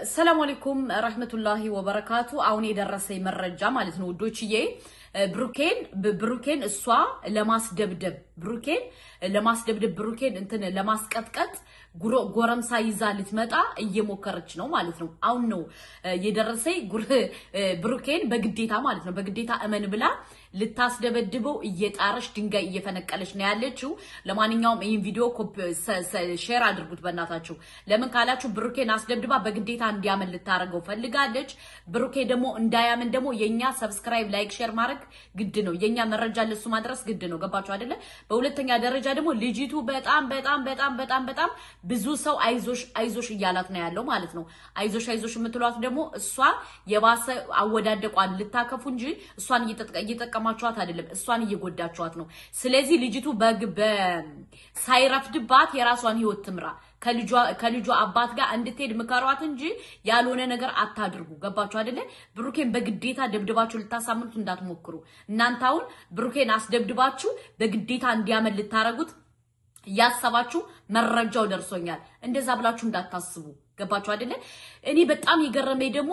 ሰላም አለይኩም ረህመቱላሂ ወበረካቱ። አሁን የደረሰኝ መረጃ ማለት ነው ውዶችዬ፣ ብሩኬን እሷ ለማስደብደብ ብሩኬን እንትን ለማስቀጥቀጥ ጎረምሳ ይዛ ልትመጣ እየሞከረች ነው ማለት ነው። አሁን ነው የደረሰኝ ብሩኬን በግዴታ ማለት ነው በግዴታ እመን ብላ ልታስደበድበው እየጣረች ድንጋይ እየፈነቀለች ነው ያለችው። ለማንኛውም ይሄን ቪዲዮ ሼር አድርጉት በእናታችሁ። ለምን ካላችሁ ብሩኬን አስደብድባ በግዴታ እንዲያመን ልታረገው ፈልጋለች። ብሩኬ ደግሞ እንዳያመን ደግሞ የኛ ሰብስክራይብ፣ ላይክ፣ ሼር ማድረግ ግድ ነው። የኛ መረጃ ለሱ ማድረስ ግድ ነው። ገባችሁ አይደለ? በሁለተኛ ደረጃ ደግሞ ልጅቱ በጣም ብዙ ሰው አይዞሽ እያላት ነው ያለው ማለት ነው። አይዞሽ የምትሏት ደግሞ እሷ የባሰ አወዳደቋን ልታከፉ እንጂ እሷን እየጠቀማችኋት አይደለም፣ እሷን እየጎዳችኋት ነው። ስለዚህ ልጅቱ ሳይረፍድባት የራሷን ህይወት ትምራ። ከልጇ አባት ጋር እንድትሄድ ምከሯት እንጂ ያልሆነ ነገር አታድርጉ። ገባችሁ አይደለ? ብሩኬን በግዴታ ደብድባችሁ ልታሳምኑት እንዳትሞክሩ። እናንተ አሁን ብሩኬን አስደብድባችሁ በግዴታ እንዲያመን ልታረጉት ያሰባችሁ መረጃው ደርሶኛል። እንደዛ ብላችሁ እንዳታስቡ። ገባችሁ አይደለ? እኔ በጣም የገረመኝ ደግሞ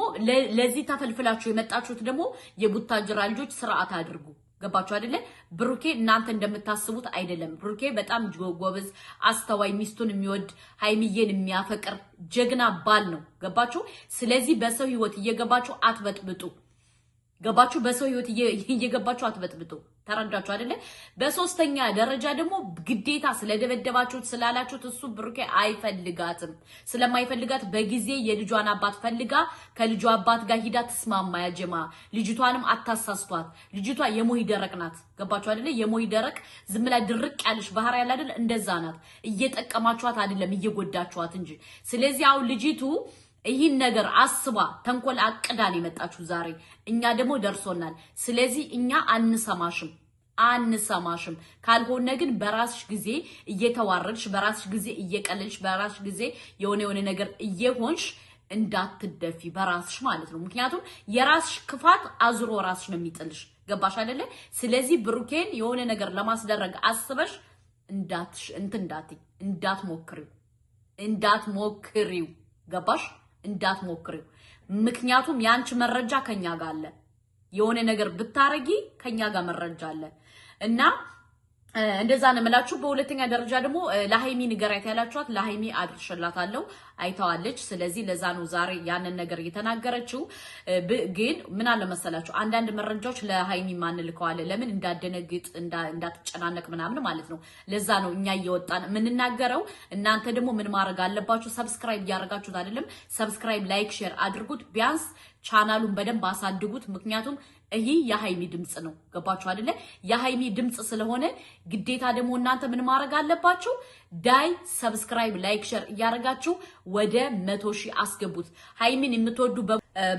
ለዚህ ተፈልፍላችሁ የመጣችሁት ደግሞ የቡታጅራ ልጆች ስርዓት አድርጉ። ገባችሁ አይደለ? ብሩኬ እናንተ እንደምታስቡት አይደለም። ብሩኬ በጣም ጎበዝ፣ አስተዋይ፣ ሚስቱን የሚወድ ሃይሚዬን የሚያፈቅር ጀግና ባል ነው። ገባችሁ? ስለዚህ በሰው ህይወት እየገባችሁ አትበጥብጡ። ገባችሁ? በሰው ህይወት እየገባችሁ አትበጥብጡ። ተረዳችሁ አይደለ? በሶስተኛ ደረጃ ደግሞ ግዴታ ስለደበደባችሁት ስላላችሁት እሱ ብሩኬ አይፈልጋትም። ስለማይፈልጋት በጊዜ የልጇን አባት ፈልጋ ከልጇ አባት ጋር ሂዳ ተስማማ። ያጀማ ልጅቷንም አታሳስቷት። ልጅቷ የሞይ ደረቅ ናት። ገባችሁ አይደለ? የሞይ ደረቅ ዝም ብላ ድርቅ ያለሽ ባህሪ ያለ አይደል? እንደዛ ናት። እየጠቀማችኋት አይደለም እየጎዳችኋት እንጂ። ስለዚህ አሁን ልጅቱ ይህን ነገር አስባ ተንኮል አቅዳን የመጣችሁ ዛሬ እኛ ደግሞ ደርሶናል። ስለዚህ እኛ አንሰማሽም። ካልሆነ ግን በራስሽ ጊዜ እየተዋረድሽ፣ በራስሽ ጊዜ እየቀለልሽ፣ በራስሽ ጊዜ የሆነ ነገር እየሆንሽ እንዳትደፊ በራስሽ ማለት ነው። ምክንያቱም የራስሽ ክፋት አዙሮ ራስሽ ነው የሚጥልሽ። ገባሽ አይደለ? ስለዚህ ብሩኬን የሆነ ነገር ለማስደረግ አስበሽ እንዳትሞክሪው። ገባሽ? እንዳትሞክሪው። ምክንያቱም ያንቺ መረጃ ከኛ ጋር አለ። የሆነ ነገር ብታረጊ ከኛ ጋር መረጃ አለ እና እንደዛ ነው የምላችሁ። በሁለተኛ ደረጃ ደግሞ ለሃይሚ ንገሪያት ያላችኋት ለሃይሚ አድርሽላታለሁ፣ አይተዋለች። ስለዚህ ለዛ ነው ዛሬ ያንን ነገር እየተናገረችው። ግን ምን አለ መሰላችሁ አንዳንድ መረጃዎች ለሃይሚ ማንልከዋለን። ለምን እንዳደነግጥ እንዳትጨናነቅ ምናምን ማለት ነው። ለዛ ነው እኛ እየወጣን የምንናገረው። እናንተ ደግሞ ምን ማድረግ አለባችሁ? ሰብስክራይብ እያደረጋችሁት አይደለም? ሰብስክራይብ፣ ላይክ፣ ሼር አድርጉት። ቢያንስ ቻናሉን በደንብ አሳድጉት። ምክንያቱም ይህ የሃይሚ ድምጽ ነው። ገባችሁ አይደለ? የሃይሚ ድምጽ ስለሆነ ግዴታ ደግሞ እናንተ ምን ማድረግ አለባችሁ? ሰብስክራይብ፣ ላይክ፣ ሼር እያደረጋችሁ ወደ 100,000 አስገቡት። ሃይሚን የምትወዱ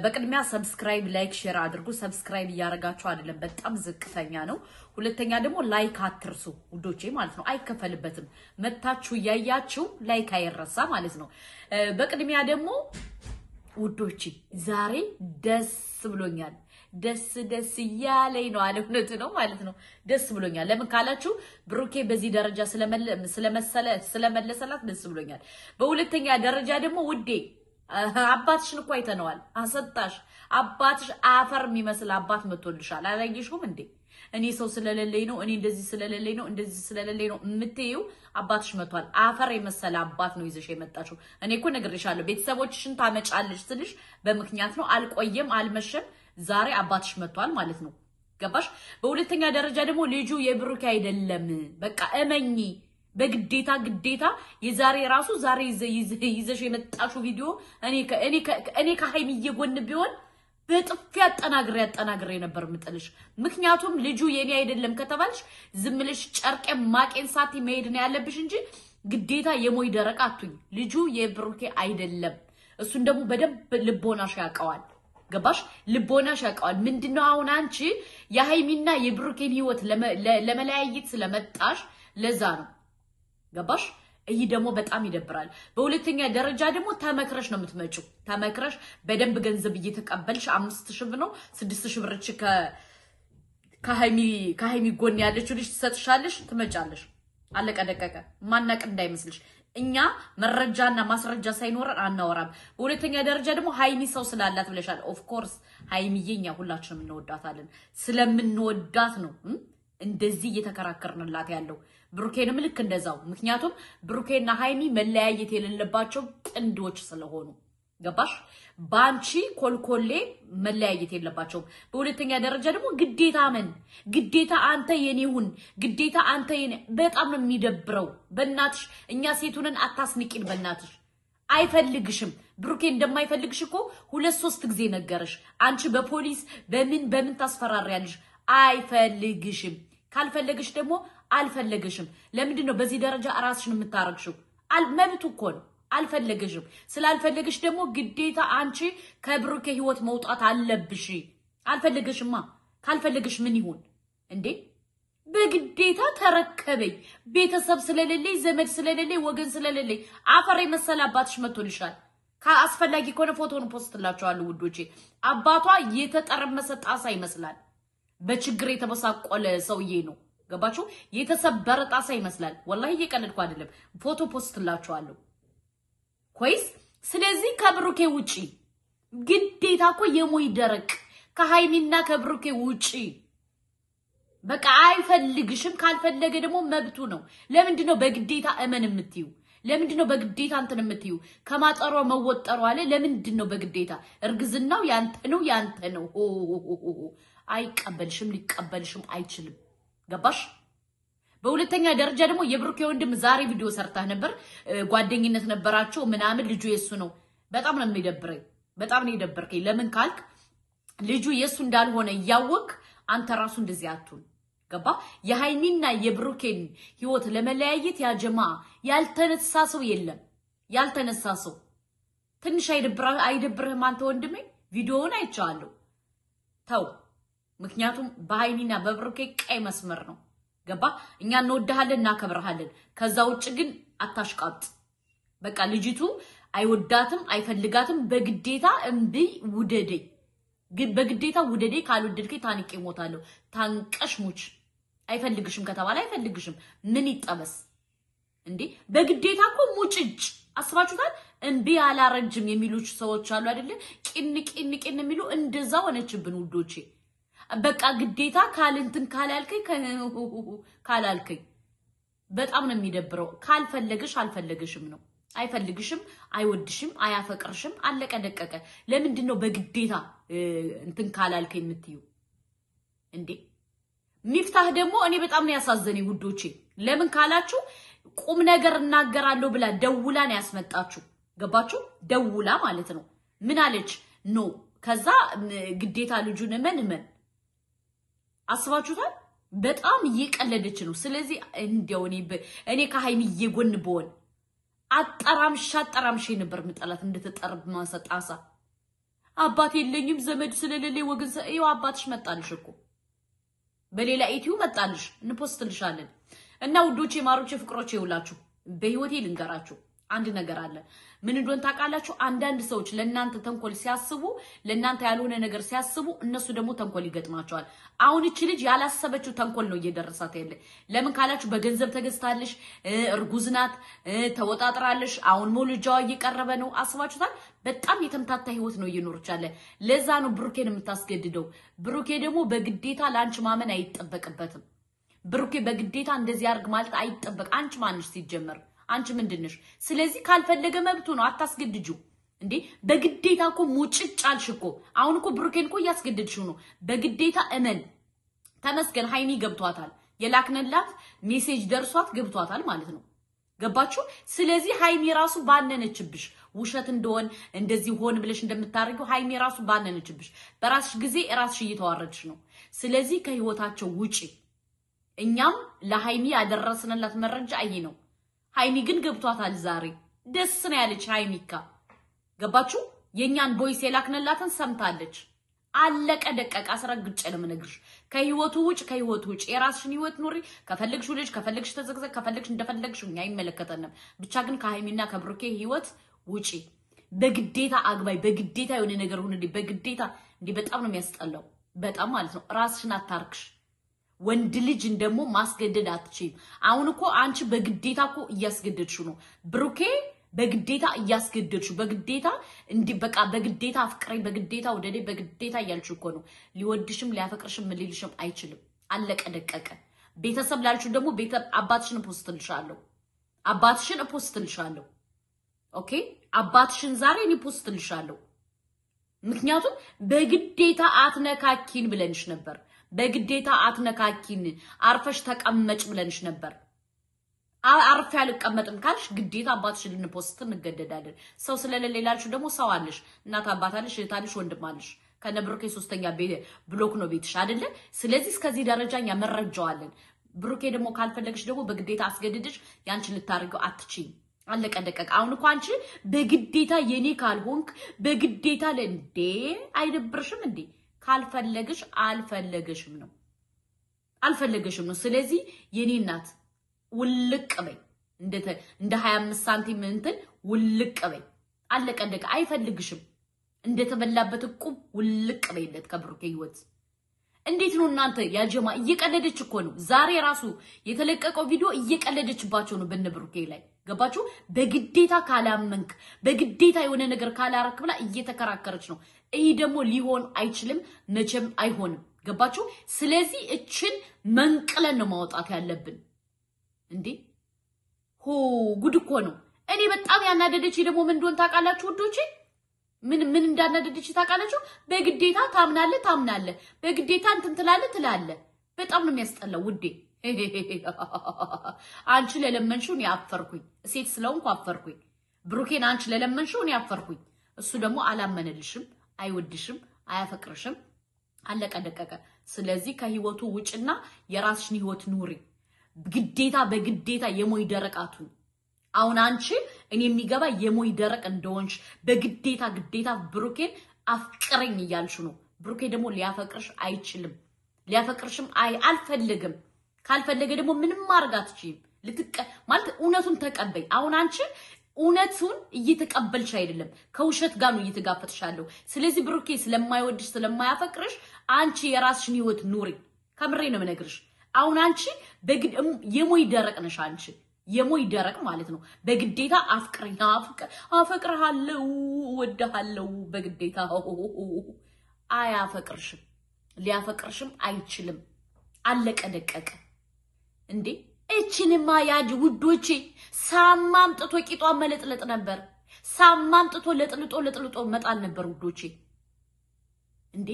በቅድሚያ ሰብስክራይብ፣ ላይክ፣ ሼር አድርጉ። ሰብስክራይብ እያደረጋችሁ አይደለም፣ በጣም ዝቅተኛ ነው። ሁለተኛ ደግሞ ላይክ አትርሱ ውዶቼ ማለት ነው። አይከፈልበትም። መታችሁ እያያችሁ ላይክ አይረሳ ማለት ነው። በቅድሚያ ደግሞ ውዶቼ ዛሬ ደስ ብሎኛል። ደስ እያለኝ ነው አለ። እውነት ነው ማለት ነው። ደስ ብሎኛል። ለምን ካላችሁ ብሩኬ በዚህ ደረጃ ስለመለሰላት ደስ ብሎኛል። በሁለተኛ ደረጃ ደግሞ ውዴ አባትሽን እኮ አይተነዋል። አሰጣሽ አባትሽ አፈር የሚመስል አባት መጥቶልሻል። አላየሽውም እንዴ? እኔ ሰው ስለሌለኝ ነው፣ እኔ እንደዚህ ስለሌለኝ ነው፣ እንደዚህ ስለሌለኝ ነው የምትይው አባትሽ መጥቷል። አፈር የመሰለ አባት ነው ይዘሽ የመጣችው። እኔ እኮ ነግሬሻለሁ። ቤተሰቦችሽን ታመጫለሽ ስልሽ በምክንያት ነው። አልቆየም፣ አልመሸም። ዛሬ አባትሽ መጥቷል ማለት ነው። ገባሽ? በሁለተኛ ደረጃ ደግሞ ልጁ የብሩኬ አይደለም። በቃ እመኚ። በግዴታ የዛሬ ራሱ ዛሬ ይዘሽ የመጣችው ቪዲዮ እኔ ከሃይሚዬ ጎን ቢሆን በጥፊ አጠናግሬ ነበር ምጥልሽ። ምክንያቱም ልጁ የኔ አይደለም ከተባልሽ ዝም ብለሽ ጨርቄን ማቄን ሳቲ መሄድ ነው ያለብሽ እንጂ ግዴታ የሞይ ደረቅ አትሁኝ። ልጁ የብሩኬ አይደለም። እሱን ደግሞ በደንብ ልቦናሽ ያውቀዋል። ገባሽ? ልቦናሽ ያውቀዋል። ምንድነው አሁን አንቺ የሃይሚና የብሩኬን ህይወት ለመለያየት ስለመጣሽ ለዛ ነው። ገባሽ? ይህ ደግሞ በጣም ይደብራል። በሁለተኛ ደረጃ ደግሞ ተመክረሽ ነው የምትመጪው። ተመክረሽ በደንብ ገንዘብ እየተቀበልሽ 5,000 ብር ነው 6,000 ብር ከሃይሚ ጎን ያለችው ልጅ ትሰጥሻለሽ፣ ትመጫለሽ። አለቀ ደቀቀ። ማናቅ እንዳይመስልሽ። እኛ መረጃና ማስረጃ ሳይኖረን አናወራም። በሁለተኛ ደረጃ ደግሞ ሃይሚ ሰው ስላላት ብለሻል። ኦፍ ኮርስ ሃይሚዬኛ ሁላችንም እንወዳታለን። ስለምንወዳት ነው እንደዚህ እየተከራከርንላት ያለው። ብሩኬንም ልክ እንደዛው። ምክንያቱም ብሩኬና ሃይሚ መለያየት የሌለባቸው ጥንዶች ስለሆኑ ገባሽ? ባንቺ ኮልኮሌ መለያየት የለባቸውም። በሁለተኛ ደረጃ ደግሞ ግዴታ አንተ የኔውን ግዴታ አንተ የኔ በጣም ነው የሚደብረው። በእናትሽ እኛ ሴቱንን አታስንቂን። በእናትሽ አይፈልግሽም። ብሩኬ እንደማይፈልግሽ እኮ 2-3 ጊዜ ነገረሽ። አንቺ በፖሊስ በምን ታስፈራሪያለሽ? አይፈልግሽም። ካልፈለግሽ ደግሞ አልፈለግሽም። ለምንድን ነው በዚህ ደረጃ ራስሽን የምታረግሽው? መብቱ እኮ ነው። አልፈለግሽም። ስላልፈለግሽ ደግሞ ግዴታ አንቺ ከብሩኬ ህይወት መውጣት አለብሽ። አልፈለግሽማ። ካልፈለግሽ ምን ይሁን እንዴ? በግዴታ ተረከበኝ። ቤተሰብ ስለሌለኝ፣ ዘመድ ስለሌለኝ፣ ወገን ስለሌለኝ አፈር የመሰለ አባትሽ መጥቶልሻል። አስፈላጊ ከሆነ ፎቶውን ፖስትላችኋለሁ ውዶቼ። አባቷ የተጠረመሰ ጣሳ ይመስላል። በችግር የተበሳቆለ ሰውዬ ነው። ገባችሁ? የተሰበረ ጣሳ ይመስላል። ወላሂ እየቀለድኩ አይደለም። ፎቶ ፖስትላችኋለሁ ኮይስ። ስለዚህ ከብሩኬ ውጪ ግዴታ እኮ የሞይ ደረቅ ከሃይሚና ከብሩኬ ውጪ በቃ አይፈልግሽም። ካልፈለገ ደግሞ መብቱ ነው። ለምንድን ነው በግዴታ እመን የምትዩ? ለምንድን ነው በግዴታ እንትን የምትዩ? ከማጠሯ መወጠሯ አለ። ለምንድን ነው በግዴታ? እርግዝናው ያንተ ነው። አይቀበልሽም፣ ሊቀበልሽም አይችልም። ገባሽ? በሁለተኛ ደረጃ ደግሞ የብሩኬ ወንድም ዛሬ ቪዲዮ ሰርታህ ነበር። ጓደኝነት ነበራቸው ምናምን፣ ልጁ የሱ ነው። በጣም ነው የሚደብረኝ። በጣም ነው የደበርከኝ። ለምን ካልክ ልጁ የሱ እንዳልሆነ እያወቅ አንተ ራሱ እንደዚህ አትሁን። ገባ? የሃይሚና የብሩኬን ህይወት ለመለያየት ያጀማ ያልተነሳ ሰው የለም። ያልተነሳ ሰው ትንሽ አይደብርህም? አንተ ወንድሜ ቪዲዮውን አይቻለሁ። ተው። ምክንያቱም በሃይሚና በብሩኬ ቀይ መስመር ነው። ገባ? እኛ እንወድሃለን፣ እናከብርሃለን። ከዛ ውጭ ግን አታሽቃጥ። በቃ ልጅቱ አይወዳትም፣ አይፈልጋትም። በግዴታ እምቢ ውደደኝ፣ ግን በግዴታ ውደደኝ። ካልወደድከኝ ታንቄ እሞታለሁ። ታንቀሽ ሙች። አይፈልግሽም ከተባለ አይፈልግሽም። ምን ይጠበስ እንዴ? በግዴታ እኮ ሙጭጭ አስባችሁታል? እምቢ አላረጅም የሚሉ ሰዎች አሉ አይደለ? ቂን የሚሉ እንደዛ ሆነችብን ውዶቼ። በቃ ግዴታ ካልንትን ካላልከኝ በጣም ነው የሚደብረው። ካልፈለግሽ አልፈለግሽም ነው። አይፈልግሽም፣ አይወድሽም፣ አያፈቅርሽም። አለቀ ደቀቀ። ለምንድን ነው በግዴታ እንትን ካላልከኝ የምትዩ እንዴ? ሚፍታህ ደግሞ እኔ በጣም ነው ያሳዘነኝ ውዶቼ። ለምን ካላችሁ ቁም ነገር እናገራለሁ ብላ ደውላ ነው ያስመጣችሁ። ገባችሁ? ደውላ ማለት ነው። ምን አለች? ኖ ከዛ ግዴታ ልጁን እመን አስባችሁታል? በጣም እየቀለደች ነው። ስለዚህ እንደው እኔ ከሃይሚዬ ጎን ብሆን አጠራምሼ ነበር ምጠላት እንደተጠርብ ማሰጣሳ። አባት የለኝም ዘመድ ስለሌለኝ ወገን ይኸው አባትሽ መጣልሽ እኮ በሌላ ኢቲዩ መጣልሽ። እንፖስትልሻለን። እና ውዶቼ፣ ማሮቼ፣ ፍቅሮቼ ይውላችሁ በህይወቴ ልንገራችሁ አንድ ነገር አለ። ምን እንደሆነ ታውቃላችሁ? አንዳንድ ሰዎች ለእናንተ ተንኮል ሲያስቡ፣ ለእናንተ ያልሆነ ነገር ሲያስቡ፣ እነሱ ደግሞ ተንኮል ይገጥማቸዋል። አሁን እቺ ልጅ ያላሰበችው ተንኮል ነው እየደረሳት ያለ። ለምን ካላችሁ በገንዘብ ተገዝታለሽ፣ እርጉዝ ናት፣ ተወጣጥራለሽ። አሁን መውለጃዋ እየቀረበ ነው። አስባችሁታል? በጣም የተምታታ ህይወት ነው እየኖረች ያለ። ለዛ ነው ብሩኬን የምታስገድደው። ብሩኬ ደግሞ በግዴታ ለአንቺ ማመን አይጠበቅበትም። ብሩኬ በግዴታ እንደዚህ አርግ ማለት አይጠበቅ። አንቺ ማንሽ ሲጀመር? አንቺ ምንድነሽ? ስለዚህ ካልፈለገ መብቱ ነው። አታስገድጁ እንዴ! በግዴታ እኮ ሙጭጭ አልሽ እኮ። አሁን እኮ ብሩኬን እኮ እያስገድድሽው ነው። በግዴታ እመን። ተመስገን ሃይሚ ገብቷታል። የላክነላት ሜሴጅ ደርሷት ገብቷታል ማለት ነው። ገባችሁ? ስለዚህ ሃይሚ ራሱ ባነነችብሽ። ውሸት እንደሆን እንደዚህ ሆን ብለሽ እንደምታረጊው ሃይሚ ራሱ ባነነችብሽ። በራስሽ ጊዜ ራስሽ እየተዋረድሽ ነው። ስለዚህ ከህይወታቸው ውጪ። እኛም ለሃይሚ ያደረስንላት መረጃ ይሄ ነው። ሃይሚ ግን ገብቷታል። ዛሬ ደስ ነው ያለች ሃይሚካ። ገባችሁ? የኛን ቦይስ የላክነላትን ሰምታለች። አለቀ ደቀቀ። አስረግጬ ነው የምነግርሽ። ከህይወቱ ውጭ የራስሽን ህይወት ኑሪ። ከፈለግሽ ልጅ፣ ከፈለግሽ ተዘግዘግ፣ ከፈለግሽ እንደፈለግሽ አይመለከተንም። ብቻ ግን ከሃይሚና ከብሩኬ ህይወት ውጪ። በግዴታ አግባይ፣ በግዴታ የሆነ ነገር ሁንልኝ፣ በግዴታ እንዴ! በጣም ነው የሚያስጠላው። በጣም ማለት ነው። ራስሽን አታርክሽ። ወንድ ልጅ እንደሞ ማስገደድ አትችይም አሁን እኮ አንቺ በግዴታ እኮ እያስገደድሽ ነው ብሩኬ በግዴታ እያስገደድሽ በግዴታ እንዲ በቃ በግዴታ አፍቅረኝ በግዴታ ወደዴ በግዴታ እያልሽ እኮ ነው ሊወድሽም ሊያፈቅርሽም ሊልሽም አይችልም አለቀ ደቀቀ ቤተሰብ ላልሽ ደግሞ አባትሽን ፖስትልሻለሁ ኦኬ አባትሽን ዛሬ እኔ ፖስትልሻለሁ ምክንያቱም በግዴታ አትነካኪን ብለንሽ ነበር በግዴታ አትነካኪን አርፈሽ ተቀመጭ ብለንሽ ነበር አርፈ ያልቀመጥም ካልሽ ግዴታ አባትሽን ልንፖስት እንገደዳለን ሰው ስለሌለ ይላልሽ ደግሞ ሰው አለሽ እናት አባት አለሽ እህት አለሽ ወንድም አለሽ ከነብሩኬ ሶስተኛ ብሎክ ነው ቤትሽ አይደለ ስለዚህ እስከዚህ ደረጃኛ መረጃዋለን ብሩኬ ደግሞ ካልፈለግሽ ደግሞ በግዴታ አስገድድሽ ያንቺ ልታርገው አትችይ አለቀ ደቀቀ አሁን እኮ አንቺ በግዴታ የኔ ካልሆንክ በግዴታ ለእንዴ አይደብርሽም እንዴ ካልፈለግሽ አልፈለግሽም ነው ስለዚህ የኔ እናት ውልቅ በይ እንደ 25 ሳንቲም እንትን ውልቅ በይ አለቀ ደቀቀ አይፈልግሽም እንደተበላበት እቁብ ውልቅ በይለት ከብሩኬ ህይወት እንዴት ነው እናንተ ያጀማ እየቀለደች እኮ ነው ዛሬ ራሱ የተለቀቀው ቪዲዮ እየቀለደችባቸው ነው በነብሩኬ ላይ ገባችሁ በግዴታ ካላመንክ በግዴታ የሆነ ነገር ካላረክ ብላ እየተከራከረች ነው ይሄ ደግሞ ሊሆን አይችልም መቼም አይሆንም ገባችሁ ስለዚህ እችን መንቅለን ነው ማውጣት ያለብን እንዴ ጉድ እኮ ነው እኔ በጣም ያናደደች ደግሞ ምን እንደሆነ ታውቃላችሁ ወዶቼ ምን እንዳናደደች ታውቃላችሁ በግዴታ ታምናለህ በግዴታ እንትን ትላለህ በጣም ነው የሚያስጠላው ውዴ አንቺ ለለመንሽው ነው ያፈርኩኝ ሴት ስለሆንኩ አፈርኩኝ ብሩኬን አንቺ ለለመንሽው ነው ያፈርኩኝ እሱ ደግሞ አላመነልሽም አይወድሽም አያፈቅርሽም አለቀ ደቀቀ ስለዚህ ከህይወቱ ውጭና የራስሽን ህይወት ኑሪ ግዴታ በግዴታ የሞይ ደረቃቱ አሁን አንቺ እኔ የሚገባ የሞይ ደረቅ እንደሆንሽ በግዴታ ብሩኬን አፍቅረኝ እያልሽ ነው ብሩኬ ደግሞ ሊያፈቅርሽ አይችልም ሊያፈቅርሽም አልፈልግም ካልፈለገ ደግሞ ምንም ማድረግ አትችይም ማለት እውነቱን ተቀበይ አሁን አንቺ እውነቱን እየተቀበልሽ አይደለም ከውሸት ጋር ነው እየተጋፈጥሻለሁ ስለዚህ ብሩኬ ስለማይወድሽ ስለማያፈቅርሽ አንቺ የራስሽን ህይወት ኑሪ ከምሬ ነው የምነግርሽ አሁን አንቺ የሞይ ደረቅ ነሽ አንቺ የሞይ ደረቅ ማለት ነው በግዴታ አፈቅርሃለሁ ወደሃለሁ በግዴታ አያፈቅርሽም ሊያፈቅርሽም አይችልም አለቀ ደቀቀ እንዴ እቺንማ ያጅ ውዶቼ ሳማምጥቶ ቂጧን መለጥለጥ ነበር ሳማምጥቶ ለጥልጦ መጣል ነበር ውዶቼ እንዴ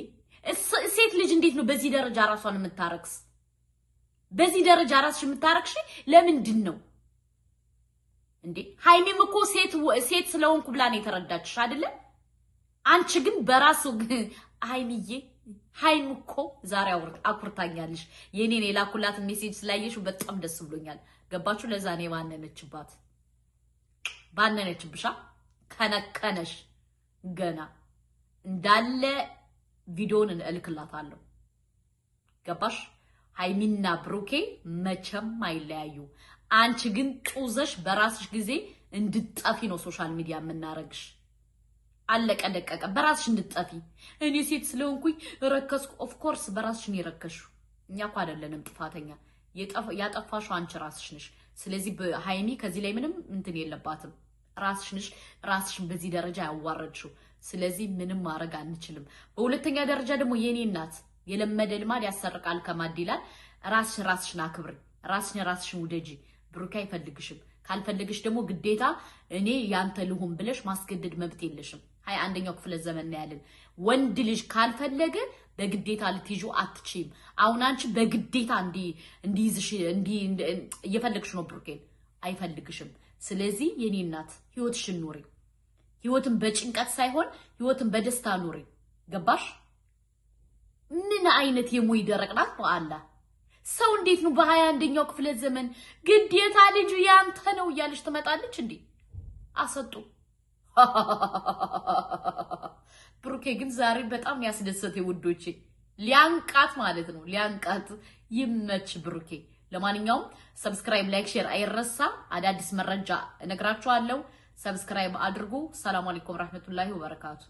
ሴት ልጅ እንዴት ነው በዚህ ደረጃ ራሷን የምታረክስ በዚህ ደረጃ ራስሽ የምታረክሽ ለምንድን ነው እንዴ ሃይሚም እኮ ሴት ስለሆንኩ ብላ ነው የተረዳችሽ አይደለ አንቺ ግን በራሱ ሃይሚዬ ሃይም እኮ ዛሬ አኩርታኛለሽ የኔን የላኩላት ሜሴጅ ስላየሽው በጣም ደስ ብሎኛል ገባችሁ ለዛ ነው ባነነችብሻ ከነከነሽ ገና እንዳለ ቪዲዮን እልክላታለሁ ገባሽ ሃይሚና ብሩኬ መቼም አይለያዩ አንቺ ግን ጡዘሽ በራስሽ ጊዜ እንድትጠፊ ነው ሶሻል ሚዲያ የምናረግሽ አለቀ ደቀቀ በራስሽ እንድትጠፊ እኔ ሴት ስለሆንኩኝ ረከስኩ ኦፍ ኮርስ በራስሽ ነው የረከሹ እኛ እኮ አይደለንም ጥፋተኛ ያጠፋሽው አንቺ ራስሽ ነሽ ስለዚህ ሃይሚ ከዚህ ላይ ምንም እንትን የለባትም ራስሽ ነሽ ራስሽን በዚህ ደረጃ ያዋረድሽው ስለዚህ ምንም ማድረግ አንችልም በሁለተኛ ደረጃ ደግሞ የኔ እናት የለመደ ልማድ ያሰርቃል ከማድ ይላል ራስሽን አክብሪ ራስሽን ውደጂ ብሩኬ አይፈልግሽም ካልፈልግሽ ደግሞ ግዴታ እኔ ያንተ ልሁን ብለሽ ማስገደድ መብት የለሽም 21ኛው ክፍለ ዘመን ያለን ወንድ ልጅ ካልፈለገ በግዴታ ልትይዙ አትችይም አሁን አንቺ በግዴታ እንዲይዝሽ እየፈለግሽ ነው ብሩኬን አይፈልግሽም ስለዚህ የኔ እናት ህይወትሽን ኑሪ ህይወትን በጭንቀት ሳይሆን ህይወትን በደስታ ኑሪ ገባሽ ምን አይነት የሞይ ደረቅ ናት በአላህ ሰው እንዴት ነው በ21ኛው ክፍለ ዘመን ግዴታ ልጅ ያንተ ነው እያለሽ ትመጣለች እንዴ አሰጡ ብሩኬ ግን ዛሬ በጣም ያስደሰተኝ ውዶቼ ሊያንቃት ማለት ነው ሊያንቃት ይመች ብሩኬ ለማንኛውም ሰብስክራይብ ላይክ ሼር አይረሳ አዳዲስ መረጃ እነግራችኋለሁ ሰብስክራይብ አድርጉ ሰላም አለይኩም ወራህመቱላሂ ወበረካቱ